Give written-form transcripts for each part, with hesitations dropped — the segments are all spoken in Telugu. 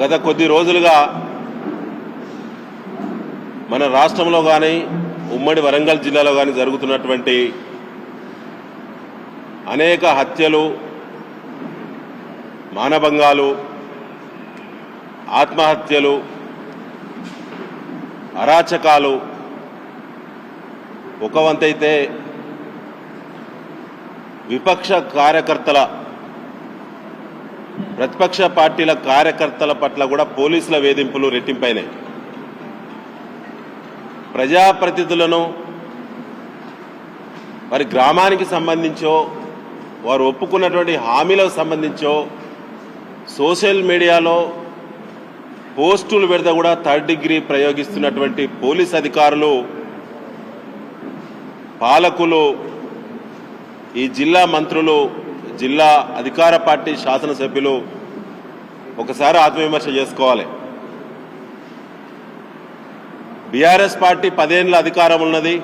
గత కొద్ది రోజులుగా మన రాష్ట్రంలో కానీ ఉమ్మడి వరంగల్ జిల్లాలో కానీ జరుగుతున్నటువంటి అనేక హత్యలు, మానభంగాలు, ఆత్మహత్యలు, అరాచకాలు ఒక వంతైతే విపక్ష కార్యకర్తల, ప్రతిపక్ష పార్టీల కార్యకర్తల పట్ల కూడా పోలీసుల వేధింపులు రెట్టింపైనాయి. ప్రజాప్రతినిధులను వారి గ్రామానికి సంబంధించో వారు ఒప్పుకున్నటువంటి హామీలకు సంబంధించో సోషల్ మీడియాలో పోస్టులు పెడితే కూడా థర్డ్ డిగ్రీ ప్రయోగిస్తున్నటువంటి పోలీస్ అధికారులు, పాలకులు, ఈ జిల్లా మంత్రులు, జిల్లా అధికార పార్టీ శాసనసభ్యులు ఒకసారి ఆత్మవిమర్శ చేసుకోవాలి. బీఆర్ఎస్ పార్టీ 10 ఏళ్ల అధికారం ఉన్నది.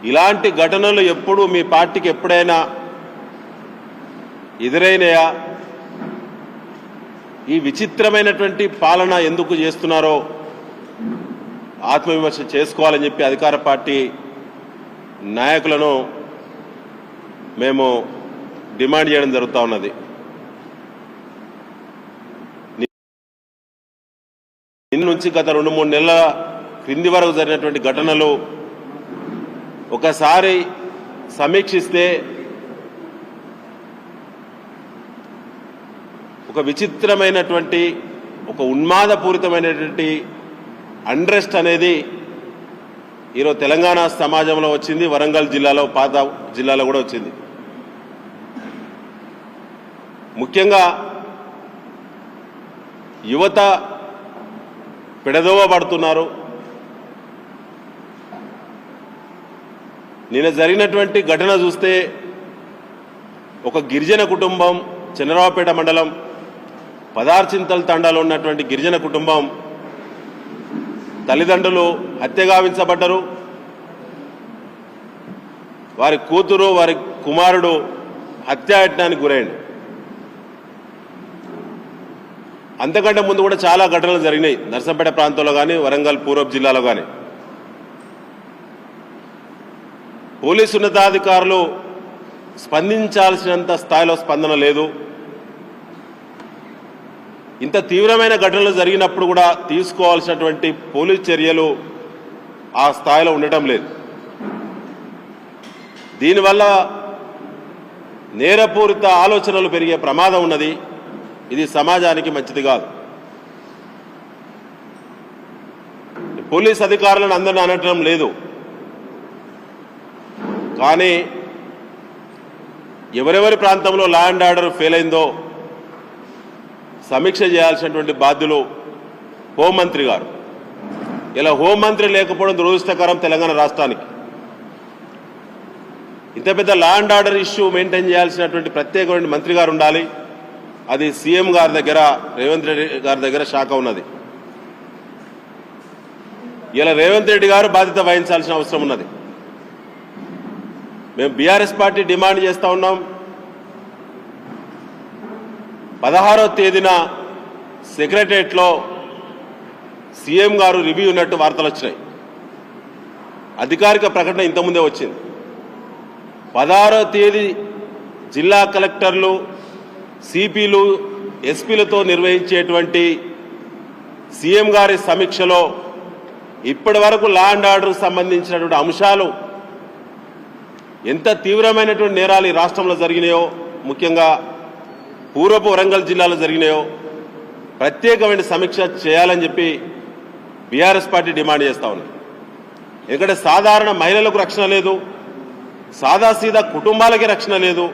ఇలాంటి ఘటనలు ఎప్పుడు మీ పార్టీకి ఎప్పుడైనా ఎదురైనయా? ఈ విచిత్రమైనటువంటి పాలన ఎందుకు చేస్తున్నారో ఆత్మవిమర్శ చేసుకోవాలని చెప్పి అధికార పార్టీ నాయకులను మేము డిమాండ్ చేయడం జరుగుతూ ఉన్నది. నిన్న నుంచి గత 2-3 నెలల క్రింది వరకు జరిగినటువంటి ఘటనలు ఒకసారి సమీక్షిస్తే ఒక విచిత్రమైనటువంటి, ఒక ఉన్మాదపూరితమైనటువంటి అన్రెస్ట్ అనేది ఈరోజు తెలంగాణ సమాజంలో వచ్చింది. వరంగల్ జిల్లాలో, పాత జిల్లాలో కూడా వచ్చింది. ముఖ్యంగా యువత పెడదోవ పడుతున్నారు. నిన్న జరిగినటువంటి ఘటన చూస్తే ఒక గిరిజన కుటుంబం, చంద్రరావుపేట మండలం పదార్చింతల తండాలో ఉన్నటువంటి గిరిజన కుటుంబం తల్లిదండ్రులు హత్యగావించబడ్డారు. వారి కూతురు, వారి కుమారుడు హత్యాయత్నానికి గురైంది. అంతకంటే ముందు కూడా చాలా ఘటనలు జరిగినాయి నర్సంపేట ప్రాంతంలో కానీ, వరంగల్ పూర్వ జిల్లాలో కానీ. పోలీసు ఉన్నతాధికారులు స్పందించాల్సినంత స్థాయిలో స్పందన లేదు. ఇంత తీవ్రమైన ఘటనలు జరిగినప్పుడు కూడా తీసుకోవాల్సినటువంటి పోలీసు చర్యలు ఆ స్థాయిలో ఉండటం లేదు. దీనివల్ల నేరపూరిత ఆలోచనలు పెరిగే ప్రమాదం ఉన్నది. ఇది సమాజానికి మంచిది కాదు. పోలీస్ అధికారులను అందరిని అనటం లేదు, కానీ ఎవరెవరి ప్రాంతంలో లా అండ్ ఆర్డర్ ఫెయిల్ అయిందో సమీక్ష చేయాల్సినటువంటి బాధ్యులు హోంమంత్రి గారు. ఇలా హోంమంత్రి లేకపోవడం దురదృష్టకరం తెలంగాణ రాష్ట్రానికి. ఇంత పెద్ద law and order issue maintain చేయాల్సినటువంటి ప్రత్యేకమైన మంత్రి గారు ఉండాలి. అది సీఎం గారి దగ్గర, రేవంత్ రెడ్డి గారి దగ్గర శాఖ ఉన్నది. ఇలా రేవంత్ రెడ్డి గారు బాధ్యత వహించాల్సిన అవసరం ఉన్నది. మేము బీఆర్ఎస్ పార్టీ డిమాండ్ చేస్తూ ఉన్నాం. 16వ తేదీన సెక్రటరియట్లో సీఎం గారు రివ్యూ ఉన్నట్టు వార్తలు వచ్చినాయి. అధికారిక ప్రకటన ఇంతకుముందే వచ్చింది. 16వ తేదీ జిల్లా కలెక్టర్లు, సిపిలు, ఎస్పీలతో నిర్వహించేటువంటి సీఎం గారి సమీక్షలో ఇప్పటి వరకు లా అండ్ ఆర్డర్కు సంబంధించినటువంటి అంశాలు, ఎంత తీవ్రమైనటువంటి నేరాలు ఈ రాష్ట్రంలో జరిగినాయో, ముఖ్యంగా పూర్వపు వరంగల్ జిల్లాలో జరిగినాయో ప్రత్యేకమైన సమీక్ష చేయాలని చెప్పి బీఆర్ఎస్ పార్టీ డిమాండ్ చేస్తూ ఉంది. ఎందుకంటే సాధారణ మహిళలకు రక్షణ లేదు, సాదాసీదా కుటుంబాలకి రక్షణ లేదు,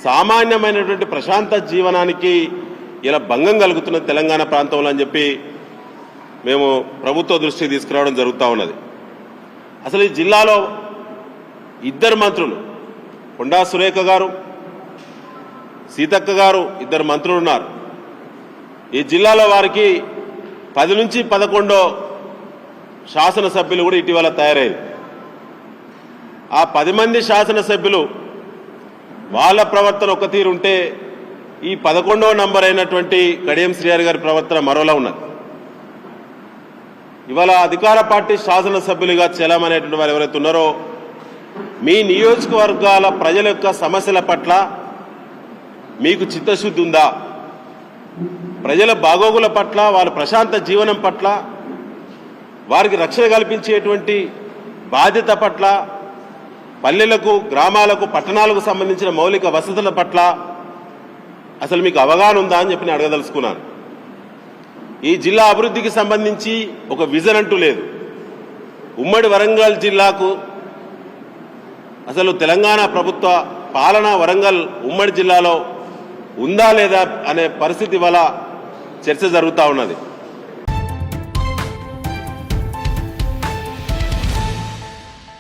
సామాన్యమైనటువంటి ప్రశాంత జీవనానికి ఇలా భంగం కలుగుతున్న తెలంగాణ ప్రాంతంలో అని చెప్పి మేము ప్రభుత్వ దృష్టికి తీసుకురావడం జరుగుతూ ఉన్నది. అసలు ఈ జిల్లాలో 2 మంత్రులు, కొండా సురేఖ గారు, సీతక్క గారు, 2 మంత్రులు ఉన్నారు. ఈ జిల్లాలో వారికి 10 నుంచి 11 శాసనసభ్యులు కూడా ఇటీవల తయారయ్యారు. ఆ 10 మంది శాసనసభ్యులు వాళ్ళ ప్రవర్తన ఒక తీరు ఉంటే ఈ 11వ నంబర్ అయినటువంటి కడియం శ్రీహరి గారి ప్రవర్తన మరోలా ఉన్నది. ఇవాళ అధికార పార్టీ శాసనసభ్యులుగా చెలామనేటువంటి వారు ఎవరైతే ఉన్నారో మీ నియోజకవర్గాల ప్రజల యొక్క సమస్యల పట్ల మీకు చిత్తశుద్ధి ఉందా? ప్రజల బాగోగుల పట్ల, వాళ్ళ ప్రశాంత జీవనం పట్ల, వారికి రక్షణ కల్పించేటువంటి బాధ్యత పట్ల, పల్లెలకు, గ్రామాలకు, పట్టణాలకు సంబంధించిన మౌలిక వసతుల పట్ల అసలు మీకు అవగాహన ఉందా అని చెప్పి నేను అడగదలుచుకున్నాను. ఈ జిల్లా అభివృద్ధికి సంబంధించి ఒక విజన్ అంటూ లేదు. ఉమ్మడి వరంగల్ జిల్లాకు అసలు తెలంగాణ ప్రభుత్వ పాలన వరంగల్ ఉమ్మడి జిల్లాలో ఉందా లేదా అనే పరిస్థితి వల్ల చర్చ జరుగుతూ ఉన్నది.